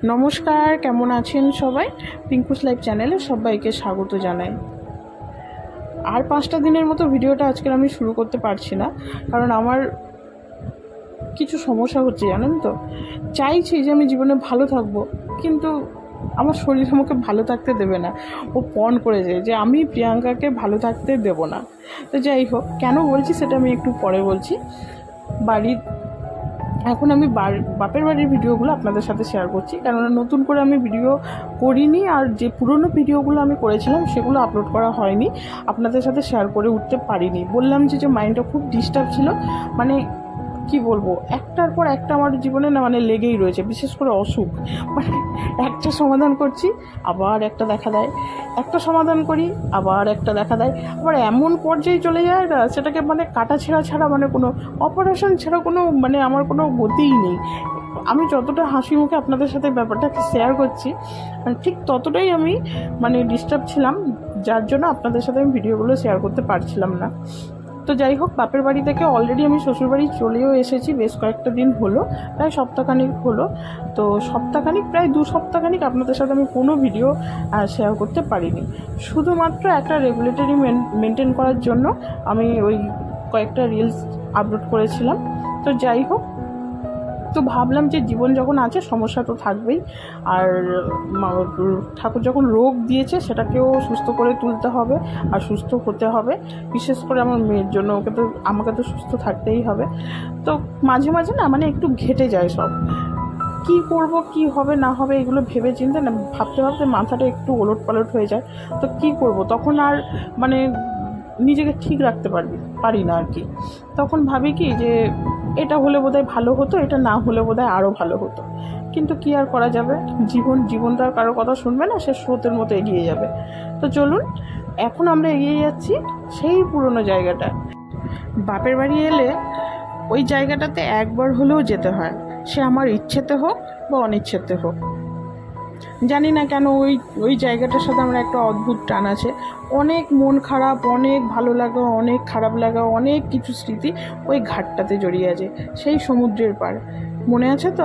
নমস্কার, কেমন আছেন সবাই? পিঙ্কুস লাইফ চ্যানেলে সবাইকে স্বাগত জানাই। আর 5টা দিনের মতো ভিডিওটা আজকে আমি শুরু করতে পারছি না, কারণ আমার কিছু সমস্যা হচ্ছে, জানেন তো। চাইছি যে আমি জীবনে ভালো থাকবো, কিন্তু আমার শরীর আমাকে ভালো থাকতে দেবে না। ও পণ করে যায় যে আমি প্রিয়াঙ্কাকে ভালো থাকতে দেব না। তো যাই হোক, কেন বলছি সেটা আমি একটু পরে বলছি। এখন আমি বাপের বাড়ির ভিডিওগুলো আপনাদের সাথে শেয়ার করছি, কেননা নতুন করে আমি ভিডিও করিনি, আর যে পুরনো ভিডিওগুলো আমি করেছিলাম সেগুলো আপলোড করা হয়নি, আপনাদের সাথে শেয়ার করে উঠতে পারিনি। বললাম যে মাইন্ডটা খুব ডিস্টার্ব ছিল, মানে কি বলবো, একটার পর একটা আমার জীবনে না মানে লেগেই রয়েছে। বিশেষ করে অসুখ, মানে একটা সমাধান করছি আবার একটা দেখা দেয়, একটা সমাধান করি আবার একটা দেখা দেয়, আবার এমন পর্যায়ে চলে যায় না, সেটাকে মানে কাটা ছেঁড়া ছাড়া, মানে কোনো অপারেশন ছাড়া কোনো মানে আমার কোনো গতিই নেই। আমি যতটা হাসি মুখে আপনাদের সাথে ব্যাপারটাকে শেয়ার করছি, ঠিক ততটাই আমি মানে ডিস্টার্ব ছিলাম, যার জন্য আপনাদের সাথে আমি ভিডিওগুলো শেয়ার করতে পারছিলাম না। তো যাই হোক, বাপের বাড়ি থেকে অলরেডি আমি শ্বশুরবাড়ি চলেও এসেছি, বেশ কয়েকটা দিন হলো, প্রায় সপ্তাহখানিক হলো। তো প্রায় 2 সপ্তাহখানিক আপনাদের সাথে আমি কোনো ভিডিও শেয়ার করতে পারিনি। শুধুমাত্র একটা রেগুলেটরি মেনটেন করার জন্য আমি ওই কয়েকটা রিলস আপলোড করেছিলাম। তো যাই হোক, তো ভাবলাম যে জীবন যখন আছে সমস্যা তো থাকবেই, আর ঠাকুর যখন রোগ দিয়েছে সেটাকেও সুস্থ করে তুলতে হবে আর সুস্থ হতে হবে। বিশেষ করে আমার মেয়ের জন্য আমাকে তো সুস্থ থাকতেই হবে। তো মাঝে মাঝে না মানে একটু ঘেটে যায় সব, কি করব কি হবে না হবে এগুলো ভেবে চিন্তে না ভাবতে ভাবতে মাথাটা একটু ওলট পালট হয়ে যায়। তো কি করব, তখন আর মানে নিজেকে ঠিক রাখতে পারি না আর কি। তখন ভাবি কি যে এটা হলে বোধহয় ভালো হতো, এটা না হলে বোধহয় আরও ভালো হতো। কিন্তু কি আর করা যাবে, জীবন তো আর কারো কথা শুনবে না, সে স্রোতের মতো এগিয়ে যাবে। তো চলুন, এখন আমরা এগিয়ে যাচ্ছি সেই পুরনো জায়গাটা। বাপের বাড়ি এলে ওই জায়গাটাতে একবার হলেও যেতে হয়, সে আমার ইচ্ছেতে হোক বা অনিচ্ছেতে হোক। জানি না কেন ওই জায়গাটার সাথে আমার একটা অদ্ভুত টান আছে। অনেক মন খারাপ, অনেক ভালো লাগা, অনেক খারাপ লাগা, অনেক কিছু স্মৃতি ওই ঘাটটাতে জড়িয়ে আছে, সেই সমুদ্রের পাড়। মনে আছে তো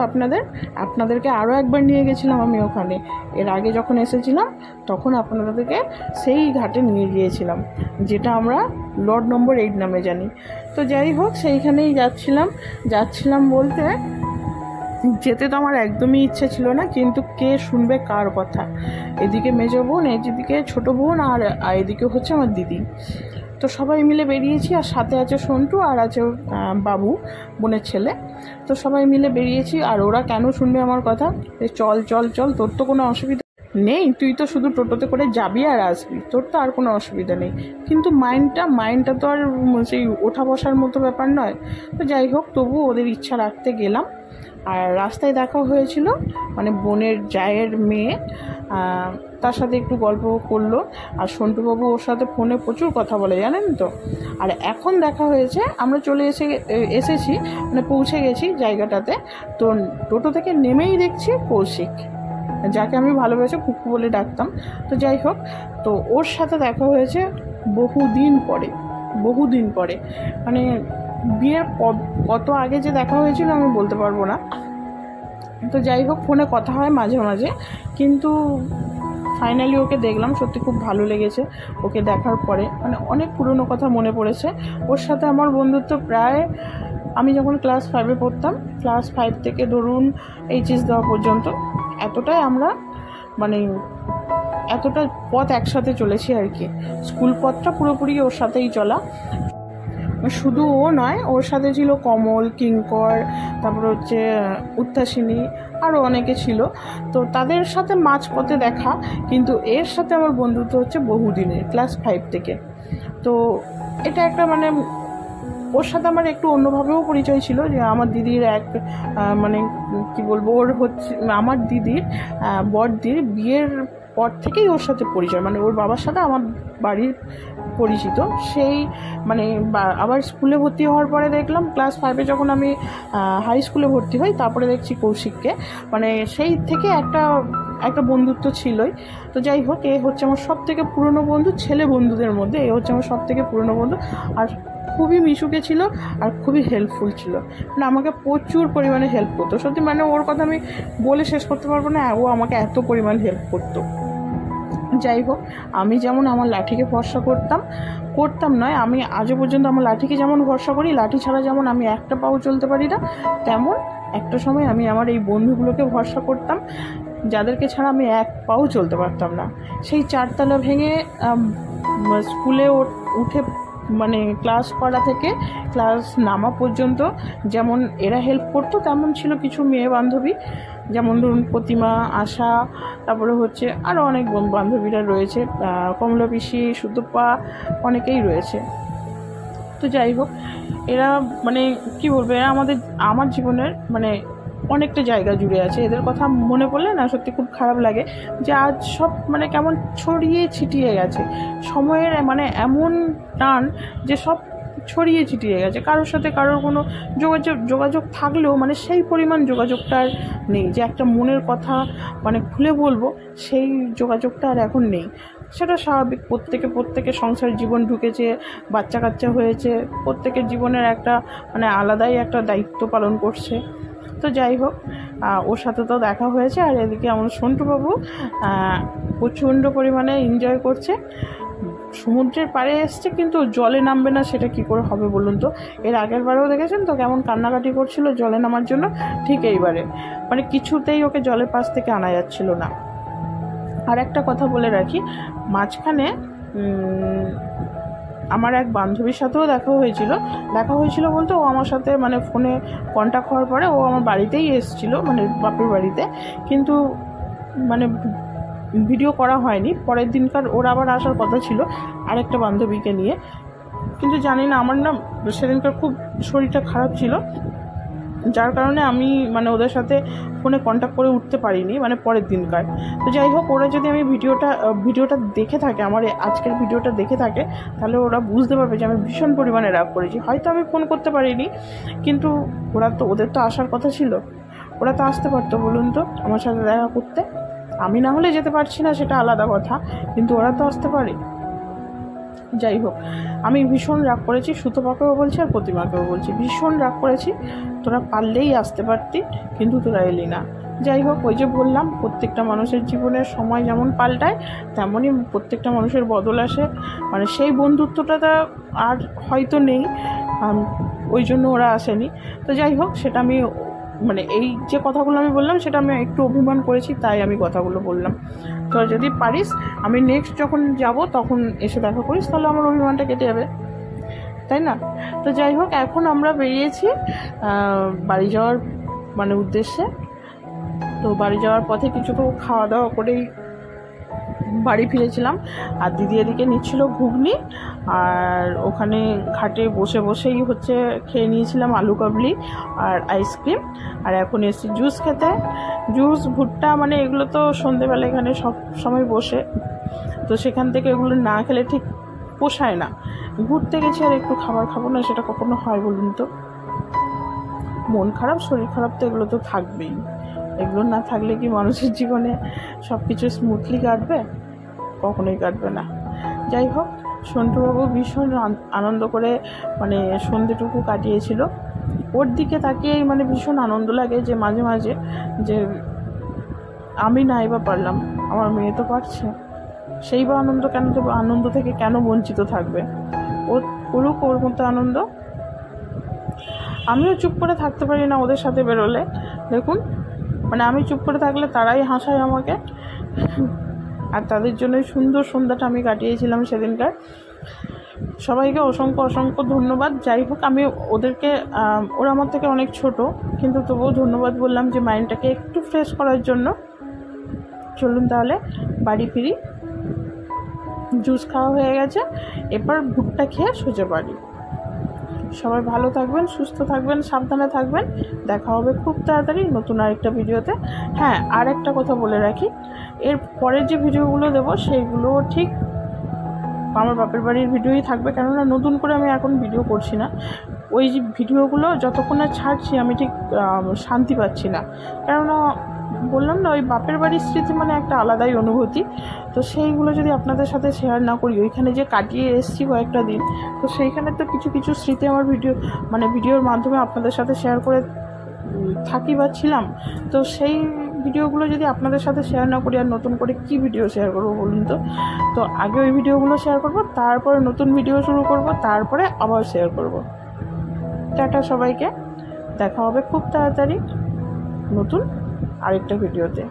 আপনাদেরকে আরও একবার নিয়ে গেছিলাম আমি ওখানে। এর আগে যখন এসেছিলাম তখন আপনাদেরকে সেই ঘাটে নিয়ে গিয়েছিলাম, যেটা আমরা লর্ড নম্বর 8 নামে জানি। তো যাই হোক, সেইখানেই যাচ্ছিলাম বলতে যেতে তো আমার একদমই ইচ্ছে ছিল না, কিন্তু কে শুনবে কার কথা। এদিকে মেজ বোন, এদিকে ছোট বোন, আর এদিকে হচ্ছে আমার দিদি। তো সবাই মিলে বেরিয়েছি, আর সাথে আছে সন্টু, আর আছে বাবু, বোনের ছেলে। তো সবাই মিলে বেরিয়েছি, আর ওরা কেন শুনবে আমার কথা, চল চল চল, তোর তো কোনো অসুবিধা নেই, তুই তো শুধু টোটোতে করে যাবি আর আসবি, তোর তো আর কোনো অসুবিধা নেই। কিন্তু মাইন্ডটা তো আর সেই ওঠা বসার মতো ব্যাপার নয়। তো যাই হোক, তবু ওদের ইচ্ছা রাখতে গেলাম। আর রাস্তায় দেখা হয়েছিল মানে বোনের জায়ের মেয়ে, তার সাথে একটু গল্প করলো, আর সন্টুবাবু ওর সাথে ফোনে প্রচুর কথা বলে, জানেন তো। আর এখন দেখা হয়েছে, আমরা চলে এসেছি মানে পৌঁছে গেছি জায়গাটাতে। তো টোটো থেকে নেমেই দেখছি কৌশিক, যাকে আমি ভালোবেসে কুকু বলে ডাকতাম। তো যাই হোক, তো ওর সাথে দেখা হয়েছে বহুদিন পরে, মানে বিয়ের কত আগে যে দেখা হয়েছিল আমি বলতে পারবো না। তো যাই হোক, ফোনে কথা হয় মাঝে মাঝে, কিন্তু ফাইনালি ওকে দেখলাম, সত্যি খুব ভালো লেগেছে ওকে দেখার পরে। মানে অনেক পুরনো কথা মনে পড়েছে। ওর সাথে আমার বন্ধুত্ব প্রায় আমি যখন ক্লাস 5-এ পড়তাম, ক্লাস 5 থেকে ধরুন এইচএস দেওয়া পর্যন্ত, এতটাই আমরা মানে এতটা পথ একসাথে চলেছি আর কি। স্কুল পথটা পুরোপুরি ওর সাথেই চলা। শুধু ও নয়, ওর সাথে ছিল কমল, কিঙ্কর, তারপর হচ্ছে উত্তাসিনী, আরও অনেকে ছিল। তো তাদের সাথে মাঝপথে দেখা, কিন্তু এর সাথে আমার বন্ধুত্ব হচ্ছে বহুদিনের, ক্লাস 5 থেকে। তো এটা একটা মানে ওর সাথে আমার একটু অন্যভাবেও পরিচয় ছিল, যে আমার দিদির মানে কি বলবো, ওর হচ্ছে আমার দিদির বড়দির বিয়ের পর থেকেই ওর সাথে পরিচয়, মানে ওর বাবার সাথে আমার বাড়ির পরিচিত। সেই মানে আবার স্কুলে ভর্তি হওয়ার পরে দেখলাম, ক্লাস 5-এ যখন আমি হাই স্কুলে ভর্তি হই, তারপরে দেখছি কৌশিককে, মানে সেই থেকে একটা বন্ধুত্ব ছিলই। তো যাই হোক, এ হচ্ছে আমার সব থেকে পুরনো বন্ধু, ছেলে বন্ধুদের মধ্যে এ হচ্ছে আমার সব থেকে পুরনো বন্ধু। আর খুবই মিশুকে ছিল আর খুবই হেল্পফুল ছিল, মানে আমাকে প্রচুর পরিমাণে হেল্প করতো। সত্যি মানে ওর কথা আমি বলে শেষ করতে পারবো না, ও আমাকে এত পরিমাণ হেল্প করতো। যাই হোক, আমি যেমন আমার লাঠিকে ভরসা করতাম নয়, আমি আজও পর্যন্ত আমার লাঠিকে যেমন ভরসা করি, লাঠি ছাড়া যেমন আমি একটা পাও চলতে পারি না, তেমন একটা সময় আমি আমার এই বন্ধুগুলোকে ভরসা করতাম, যাদেরকে ছাড়া আমি এক পাও চলতে পারতাম না। সেই 4 তলা ভেঙে স্কুলে উঠে মানে ক্লাস করা থেকে ক্লাস নামা পর্যন্ত যেমন এরা হেল্প করতো, তেমন ছিল কিছু মেয়ে বান্ধবী, যেমন ধরুন প্রতিমা, আশা, তারপরে হচ্ছে আরও অনেক বান্ধবীরা রয়েছে, কমলা পিসি, সুতপা, অনেকেই রয়েছে। তো যাই হোক, এরা মানে কি বলবো, এরা আমার জীবনের মানে অনেকটা জায়গা জুড়ে আছে। এদের কথা মনে পড়লে না সত্যি খুব খারাপ লাগে যে আজ সব মানে কেমন ছড়িয়ে ছিটিয়ে গেছে, সময়ের মানে এমন টান যে সব ছড়িয়ে ছিটিয়ে গেছে, কারোর সাথে কারোর কোনো যোগাযোগ থাকলেও মানে সেই পরিমাণ যোগাযোগটা আর নেই, যে একটা মনের কথা মানে খুলে বলবো সেই যোগাযোগটা আর এখন নেই। সেটা স্বাভাবিক, প্রত্যেকে সংসার জীবন ঢুকেছে, বাচ্চা কাচ্চা হয়েছে, প্রত্যেকের জীবনের একটা মানে আলাদাই একটা দায়িত্ব পালন করছে। তো যাই হোক, ওর সাথে তো দেখা হয়েছে, আর এদিকে আমার সন্টুবাবু প্রচণ্ড পরিমাণে এনজয় করছে, সমুদ্রের পাড়ে এসছে কিন্তু জলে নামবে না, সেটা কি করে হবে বলুন তো। এর আগের বারেও দেখেছেন তো কেমন কান্নাকাটি করছিল জলে নামার জন্য, ঠিক এইবারে মানে কিছুতেই ওকে জলের পাশ থেকে আনা যাচ্ছিল না। আর একটা কথা বলে রাখি, মাঝখানে আমার এক বান্ধবীর সাথেও দেখা হয়েছিল বলতে ও আমার সাথে মানে ফোনে কন্ট্যাক্ট হওয়ার পরে ও আমার বাড়িতেই এসেছিলো, মানে বাপের বাড়িতে, কিন্তু মানে ভিডিও করা হয়নি। পরের দিনকার ওর আবার আসার কথা ছিল আরেকটা বান্ধবীকে নিয়ে, কিন্তু জানি না, আমার না সেদিনকার খুব শরীরটা খারাপ ছিল, যার কারণে আমি মানে ওদের সাথে ফোনে কন্ট্যাক্ট করে উঠতে পারিনি মানে পরের দিনকার। তো যাই হোক, ওরা যদি আমি ভিডিওটা দেখে থাকে, আমার আজকের ভিডিওটা দেখে থাকে, তাহলে ওরা বুঝতে পারবে যে আমি ভীষণ পরিমাণে রাগ করেছি। হয়তো আমি ফোন করতে পারিনি, কিন্তু ওদের তো আসার কথা ছিল, ওরা তো আসতে পারতো বলুন তো আমার সাথে দেখা করতে। আমি না হলে যেতে পারছি না সেটা আলাদা কথা, কিন্তু ওরা তো আসতে পারে। যাই হোক, আমি ভীষণ রাগ করেছি, সুতপাকেও বলছি আর প্রতিমাকেও বলছি, ভীষণ রাগ করেছি। তোরা পারলেই আসতে পারতি, কিন্তু তোরা এলি না। যাই হোক, ওই যে বললাম, প্রত্যেকটা মানুষের জীবনের সময় যেমন পাল্টায়, তেমনই প্রত্যেকটা মানুষের বদল আসে, মানে সেই বন্ধুত্বটা আর হয়তো নেই, ওই জন্য ওরা আসেনি। তো যাই হোক, সেটা আমি মানে এই যে কথাগুলো আমি বললাম সেটা আমি একটু অভিমান করেছি, তাই আমি কথাগুলো বললাম। তো যদি পারিস আমি নেক্সট যখন যাব তখন এসে দেখা করিস, তাহলে আমার অভিমানটা কেটে যাবে, তাই না? তো যাই হোক, এখন আমরা বেরিয়েছি বাড়ি যাওয়ার মানে উদ্দেশ্যে। তো বাড়ি যাওয়ার পথে কিছু তো খাওয়া দাওয়া করেই বাড়ি ফিরেছিলাম, আর দিদি এদিকে নিচ্ছিল ঘুগনি, আর ওখানে ঘাটে বসেই হচ্ছে খেয়ে নিয়েছিলাম আলু কাবলি আর আইসক্রিম। আর এখন এসেছি জুস খেতে, জুস, ভুট্টা, মানে এগুলো তো সন্ধেবেলা এখানে সব সময় বসে, তো সেখান থেকে এগুলো না খেলে ঠিক পোষায় না। ঘুরতে গেছি আর একটু খাবার খাবো না, সেটা কখনো হয় বলুন তো? মন খারাপ, শরীর খারাপ তো এগুলো তো থাকবেই, এগুলো না থাকলে কি মানুষের জীবনে সব কিছু স্মুথলি কাটবে? কখনোই কাটবে না। যাই হোক, সন্টুবাবু ভীষণ আনন্দ করে মানে সন্ধ্যেটুকু কাটিয়েছিল। ওর দিকে তাকিয়েই মানে ভীষণ আনন্দ লাগে যে মাঝে মাঝে যে আমি নাই বা পারলাম, আমার মেয়ে তো পারছে, সেই বা আনন্দ থেকে কেন বঞ্চিত থাকবে? ও করুক ওর মতো আনন্দ। আমিও চুপ করে থাকতে পারি না ওদের সাথে বেরোলে। দেখুন, মানে আমি চুপ করে থাকলে তারাই হাসায় আমাকে, আর তাদের জন্যই সুন্দর সন্ধ্যাটা আমি কাটিয়েছিলাম সেদিনকার। সবাইকে অসংখ্য ধন্যবাদ। যাই হোক, আমি ওদেরকে, ওরা আমার থেকে অনেক ছোট, কিন্তু তবুও ধন্যবাদ বললাম যে মাইন্ডটাকে একটু ফ্রেশ করার জন্য। চলুন তাহলে বাড়ি ফিরি। জুস খাওয়া হয়ে গেছে, এরপর ভুট্টা খেয়ে সোজা বাড়ি। সবাই ভালো থাকবেন, সুস্থ থাকবেন, সাবধানে থাকবেন। দেখা হবে খুব তাড়াতাড়ি নতুন আরেকটা ভিডিওতে। হ্যাঁ, আর একটা কথা বলে রাখি, এর পরের যে ভিডিওগুলো দেবো সেইগুলো ঠিক আমার বাপের বাড়ির ভিডিওই থাকবে, কেননা নতুন করে আমি এখন ভিডিও করছি না। ওই যে ভিডিওগুলো যতক্ষণ না ছাড়ছি আমি ঠিক শান্তি পাচ্ছি না, কেননা বললাম না, ওই বাপের বাড়ির স্মৃতি মানে একটা আলাদাই অনুভূতি। তো সেইগুলো যদি আপনাদের সাথে শেয়ার না করি, ওইখানে যে কাটিয়ে এসেছি কয়েকটা দিন, তো সেইখানে তো কিছু কিছু স্মৃতি আমার ভিডিওর মাধ্যমে আপনাদের সাথে শেয়ার করে থাকি বা ছিলাম। তো সেই ভিডিওগুলো যদি আপনাদের সাথে শেয়ার না করি, আর নতুন করে কি ভিডিও শেয়ার করবো বলুন তো? তো আগে ওই ভিডিওগুলো শেয়ার করব, তারপরে নতুন ভিডিও শুরু করব, তারপরে আবার শেয়ার করব। টাটা সবাইকে, দেখা হবে খুব তাড়াতাড়ি নতুন আরেকটা ভিডিওতে।